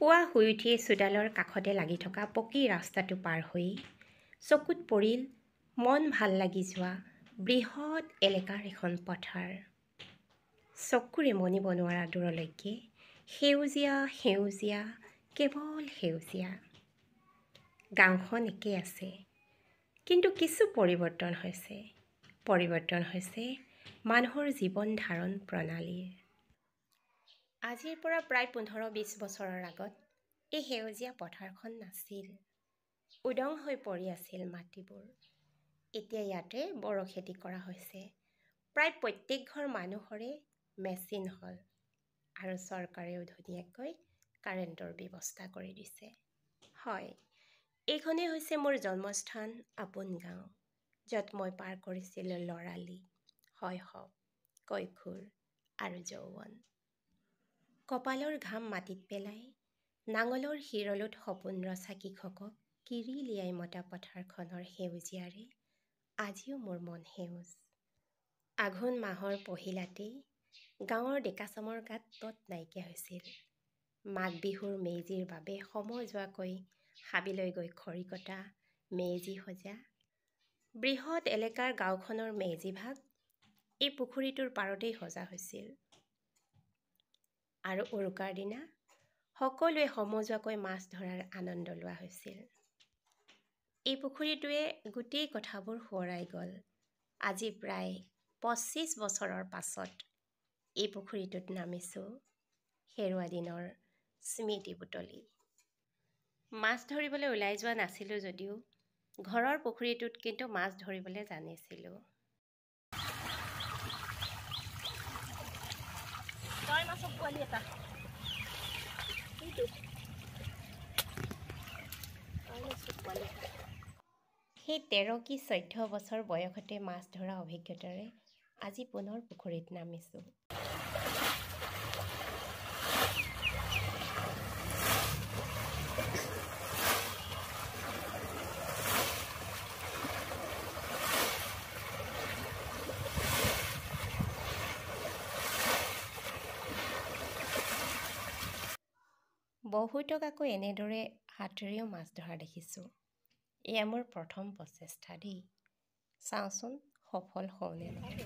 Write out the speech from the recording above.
পুৱা শুই উঠিয়ে চোতালৰ কাষতে লাগি থকা পকী ৰাস্তাটো পাৰ হৈ চকুত পৰিল মন ভাল লাগি যোৱা বৃহৎ এলেকাৰ এখন পথাৰ। চকুৰে মনিব নোৱাৰা দূৰলৈকে সেউজীয়া সেউজীয়া কেৱল সেউজীয়া। গাঁওখন একেই আছে, কিন্তু কিছু পৰিৱৰ্তন হৈছে। পৰিৱৰ্তন হৈছে মানুহৰ জীৱন ধাৰণ প্ৰণালীৰ। আজিৰ পৰা প্ৰায় 15-20 বছৰৰ আগত এই সেউজীয়া পথাৰখন নাছিল। উদং হৈ পৰি আছিল মাটিবোৰ। এতিয়া ইয়াতে বড়ো খেতি কৰা হৈছে। প্ৰায় প্ৰত্যেক ঘৰ মানুহৰে মেচিন হ'ল আৰু চৰকাৰেও ধুনীয়াকৈ কাৰেণ্টৰ ব্যৱস্থা কৰি দিছে। হয়, এইখনেই হৈছে মোৰ জন্মস্থান আপোন গাঁও, য'ত মই পাৰ কৰিছিলোঁ ল'ৰালি, শৈশৱ, কৈশোৰ আৰু যৌৱন। কপালৰ ঘাম মাটিত পেলাই নাঙলৰ শিৰলুত সপোন ৰচা কৃষকক কিৰিলিয়াই মতা পথাৰখনৰ সেউজীয়াৰে আজিও মোৰ মন সেউজ। আঘোণ মাহৰ পহিলাতেই গাঁৱৰ ডেকাচামৰ গাত তত নাইকিয়া হৈছিল। মাঘ বিহুৰ মেজিৰ বাবে সমজুৱাকৈ হাবিলৈ গৈ খৰি কটা, মেজি সজা। বৃহৎ এলেকাৰ গাঁওখনৰ মেজিভাগ এই পুখুৰীটোৰ পাৰতেই সজা হৈছিল। আৰু উৰুকাৰ দিনা সকলোৱে সমজুৱাকৈ মাছ ধৰাৰ আনন্দ লোৱা হৈছিল। এই পুখুৰীটোৱে গোটেই কথাবোৰ সোঁৱৰাই গ'ল। আজি প্ৰায় 25 বছৰৰ পাছত এই পুখুৰীটোত নামিছোঁ, হেৰুৱা দিনৰ স্মৃতি বুটলি। মাছ ধৰিবলৈ ওলাই যোৱা নাছিলোঁ যদিও ঘৰৰ পুখুৰীটোত কিন্তু মাছ ধৰিবলৈ জানিছিলোঁ। সেই 13 কি 14 বছৰ বয়সতে মাছ ধৰা অভিজ্ঞতাৰে আজি পুনৰ পুখুৰীত নামিছোঁ। বহুতক আকৌ এনেদৰে হাতেৰেও মাছ ধৰা দেখিছোঁ। এয়া মোৰ প্ৰথম প্ৰচেষ্টা দেই। চাওঁচোন সফল হওঁনে নহয়।